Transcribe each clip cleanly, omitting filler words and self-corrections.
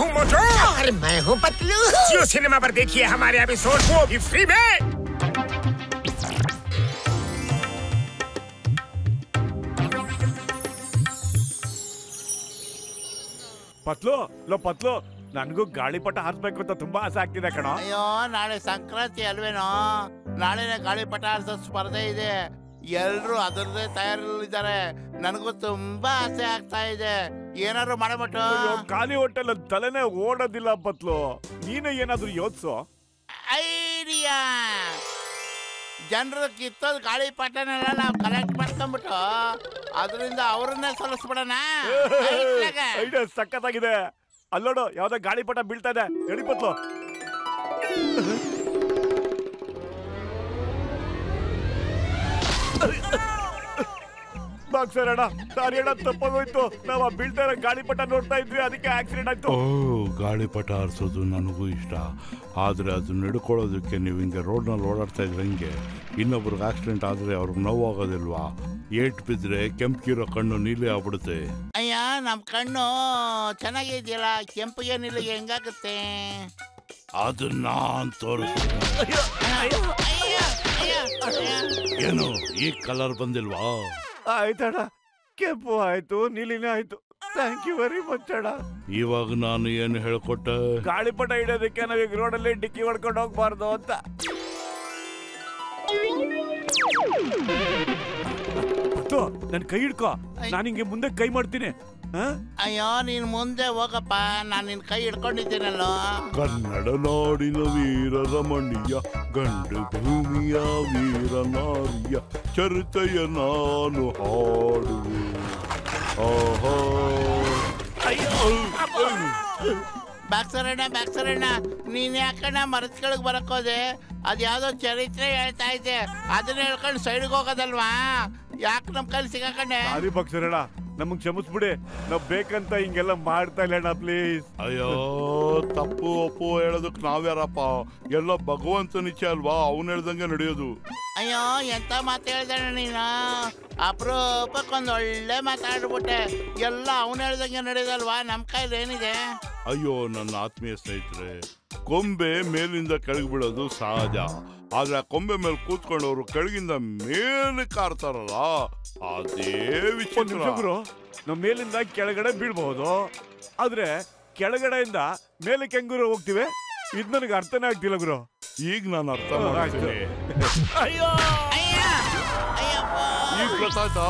हूँ मोटू और मैं हूँ पतलू। जियो सिनेमा पर देखिए हमारे एपिसोड, वो भी फ्री में। ಪತ್ಲು ಲೋ ಪತ್ಲು, ನನಗೂ ಗಾಳಿಪಟ ಹಾರಿಸ್ಬೇಕು ಅಂತ ತುಂಬಾ ಆಸೆ ಆಗ್ತಿದೆ ಕಣ. ಅಯ್ಯೋ, ನಾಳೆ ಸಂಕ್ರಾಂತಿ ಅಲ್ವೇನೋ, ನಾಳೆನೆ ಗಾಳಿಪಟ ಹಾರಿಸೋ ಸ್ಪರ್ಧೆ ಇದೆ. ಎಲ್ರು ಅದರದೇ ತಯಾರಿದ್ದಾರೆ. ನನಗೂ ತುಂಬಾ ಆಸೆ ಆಗ್ತಾ ಇದೆ. ಏನಾದ್ರು ಮಾಡಬಿಟ್ಟು. ಖಾಲಿ ಹೊಟ್ಟೆಲ್ಲ ತಲೆನೇ ಓಡೋದಿಲ್ಲ ಪತ್ಲು, ನೀನೇ ಏನಾದ್ರು ಯೋಚಿಸೋ. ಐಡಿಯಾ, ಜನರು ಕಿತ್ತೋದ್ ಗಾಳಿಪಟನೆಲ್ಲ ನಾವು ಕಲೆಕ್ಟ್ ಮಾಡ್ಕೊಂಡ್ಬಿಟ್ಟು ಅದರಿಂದ ಅವ್ರನ್ನೇ ಸಲ್ಲಿಸ್ಬಿಡೋಣ. ಐಡಿಯಾ ಸಖತ್ತಾಗಿದೆ. ಅಲ್ಲೋಡು, ಯಾವ್ದೋ ಗಾಳಿಪಟ ಬೀಳ್ತಾ ಇದೆ, ನಡಿ ಪತ್ಲು. ಬಾಕ್ಸರ್ ಅಣ್ಣ, ದಾರಿ ಅಣ್ಣ ತಪ್ಪಾಗೋಯ್ತು. ನಾವು ಬೀಳ್ತಾ ಇರೋ ಗಾಳಿಪಟ ನೋಡ್ತಾ ಇದ್ವಿ, ಅದಕ್ಕೆ ಆಕ್ಸಿಡೆಂಟ್ ಆಯ್ತು. ಗಾಳಿಪಟ ಹಾರಿಸೋದು ನನಗೂ ಇಷ್ಟ, ಆದ್ರೆ ಅದು ನಡ್ಕೊಳ್ಳೋದಕ್ಕೆ ನೀವು ಹಿಂಗೆ ರೋಡ್ನಲ್ಲಿ ಓಡಾಡ್ತಾ ಇದ್ರೆ ಹೆಂಗೆ? ಇನ್ನೊಬ್ರಿಗೆ ಆಕ್ಸಿಡೆಂಟ್ ಆದ್ರೆ ಅವ್ರಿಗೆ ನೋವಾಗೋದಿಲ್ವಾ? ಏಟ್ ಬಿದ್ರೆ ಕೆಂಪಿರೋ ಕಣ್ಣು ನೀಲಿ ಆಗ್ಬಿಡುತ್ತೆ. ಅಯ್ಯ, ನಮ್ ಕಣ್ಣು ಚೆನ್ನಾಗಿದೆಯಲ್ಲ, ಕೆಂಪಿಗೆ ನೀಲಿಗೆ ಹೆಂಗಾಗುತ್ತೆ? ಅದು ನಾನ್ ತೋರಿಸ್ತೀನಿ. ಏನು ಈ ಕಲರ್ ಬಂದಿಲ್ವಾ? ಆಯ್ತಣ್ಣ, ಕೆಂಪು ಆಯ್ತು, ನೀಲಿನೇ ಆಯ್ತು. ಥ್ಯಾಂಕ್ ಯು ವೆರಿ ಮಚ್ ಅಣ್ಣ. ಇವಾಗ ನಾನು ಏನು ಹೇಳ್ಕೊಟ್ಟೆ? ಗಾಳಿಪಟ ಹಿಡಿಯೋದಕ್ಕೆ ನಾವೀಗ ರೋಡಲ್ಲಿ ಡಿಕ್ಕಿ ಹೊಡ್ಕೊಂಡು ಹೋಗ್ಬಾರ್ದು ಅಂತ. ನನ್ ಕೈ ಹಿಡ್ಕೋ, ನಾನು ಹಿಂಗೆ ಮುಂದೆ ಕೈ ಮಾಡ್ತೀನಿ. ಅಯ್ಯೋ, ನೀನ್ ಮುಂದೆ ಹೋಗಪ್ಪ, ನಾನು ನಿನ್ ಕೈ ಹಿಡ್ಕೊಂಡಿದ್ದೀನಲ್ಲೋ. ಕನ್ನಡ ನಾಡಿನ ವೀರ ರಮಣೀಯ, ಗಂಡು ಭೂಮಿಯ ವೀರ ನಾರಿಯ ಚರಿತೆಯ ನಾನು ಹಾಡುವೆ. ಬಾಕ್ಸರಣ್ಣ, ನೀನ್ ಯಾಕಣ್ಣ ಮರದ ಕೆಳಗೆ ಬರಕೋದೆ? ಅದ್ಯಾವ್ದೋ ಚರಿತ್ರೆ ಹೇಳ್ತಾ ಇದ್ದೆ, ಅದನ್ನ ಹೇಳ್ಕೊಂಡು ಸೈಡ್ಗೆ ಹೋಗೋದಲ್ವಾ? ಯಾಕೆ ನಮ್ ಕೈಲಿ ಸಿಗಾಕಂಡೆ? ಸಾರಿ ಬಾಕ್ಸರಣ್ಣ, ನಮಗ್ ಕ್ಷಮಿಸ್ಬಿಡಿ. ನಾವ್ ಬೇಕಂತ ಹಿಂಗೆಲ್ಲ ಮಾಡ್ತಾ ಇಲ್ಲ ಅಣ್ಣ, ಪ್ಲೀಸ್. ಅಯ್ಯೋ, ತಪ್ಪು ಒಪ್ಪು ಹೇಳೋದಕ್ ನಾವ್ಯಾರಪ್ಪ? ಎಲ್ಲ ಭಗವಂತನ ಇಚ್ಛೆ ಅಲ್ವಾ, ಅವನು ಹೇಳ್ದಂಗೆ ನಡೆಯೋದು. ಅಯ್ಯೋ, ಎಂತ ಮಾತು ಹೇಳ್ದಣ್ಣ ನೀನು. ಅಪರೂಪಕ್ಕೊಂದು ಒಳ್ಳೆ ಮಾತಾಡ್ಬಿಟ್ಟೆ. ಎಲ್ಲ ಅವನು ಹೇಳ್ದಂಗೆ ನಡೆಯೋದಲ್ವಾ, ನಮ್ ಕೈಲಿ ಏನಿದೆ? ಅಯ್ಯೋ ನನ್ನ ಆತ್ಮೀಯ ಸ್ನೇಹಿತರೆ, ಕೊಂಬೆ ಮೇಲಿಂದ ಕೆಳಗೆ ಬೀಳೋದು ಸಹಜ, ಆದ್ರೆ ಆ ಕೊಂಬೆ ಮೇಲೆ ಕೂತ್ಕೊಂಡವ್ರು ಕೆಳಗಿಂದ ಮೇಲೆ ಕಾರ್ತಾರಲ್ಲ, ಅದೇ ವಿಚಿತ್ರ. ನಾವ್ ಮೇಲಿಂದ ಕೆಳಗಡೆ ಬೀಳ್ಬಹುದು, ಆದ್ರೆ ಕೆಳಗಡೆಯಿಂದ ಮೇಲೆ ಕೆಂಗೂರು ಹೋಗ್ತಿವಿ. ಇದ್ ನನಗೆ ಅರ್ಥನೇ ಆಗ್ತಿಲ್ಲ ಗುರು. ಈಗ ನಾನು ಅರ್ಥ ಮಾಡ್ತೀನಿ. ಅಯ್ಯೋ, ಈಗ ಗೊತ್ತಾಯ್ತಾ?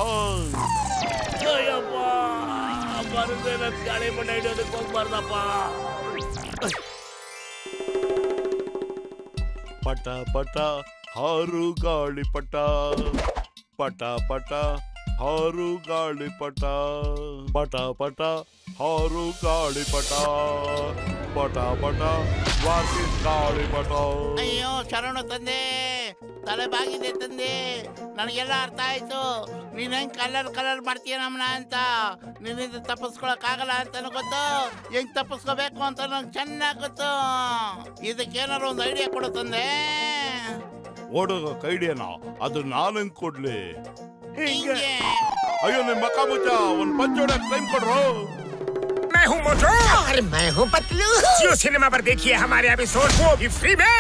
ಗಾಳಿಪಟ ಹಿಡಿಯೋದಕ್ಕೆ ಹೋಗ್ಬಾರ್ದಪ್ಪ. ಪಟ ಪಟ ಹಾರು ಗಾಳಿಪಟ, ಪಟ ಪಟ ಹಾರು ಗಾಳಿಪಟ, ಪಟ ಪಟ ಹಾರು ಗಾಳಿಪಟ, ಪಟ ಪಟ ವಾಸಿಸ್ ಗಾಳಿಪಟ. ಅಯ್ಯೋ ಶರಣ ತಂದೆ, ತಲೆ ಬಾಗಿದೆ ತಂದೆ, ನನಗೆಲ್ಲ ಅರ್ಥ ಆಯ್ತು. ನೀನ್ ಹೆಂಗ್ ಕಲರ್ ಮಾಡ್ತೀಯ ನಮ್ಮನ್ನ ಅಂತ. ನಿನ್ನಿಂದ ತಪ್ಪಿಸ್ಕೊಳಕ್ ಆಗಲ್ಲ ಅಂತ ಗೊತ್ತು, ಹೆಂಗ್ ತಪ್ಪಿಸ್ಕೋಬೇಕು ಅಂತ ನಂಗೆ ಚೆನ್ನಾಗ್ ಗೊತ್ತು. ಇದಕ್ಕೇನಾರು ಒಂದು ಐಡಿಯಾ ಕೊಡು ತಂದೆ. ಓಡೋಗಕ್ಕೆ ಐಡಿಯಾನ? ಅದು ನಾನೇನ್ ಕೊಡ್ಲಿ? ಹಿಂಗೆ. ಅಯ್ಯೋ, ನಿಮ್ ಮಕ್ಕ ಮುಚ್ಚ, ಒಂದ್ ಪಂಚೋಡ ಟೈಮ್ ಕೊಡ್ರು. मैं हूँ मोटू और मैं हूँ पतलू। जियो सिनेमा पर देखिए हमारे एपिसोड, वो भी फ्री में।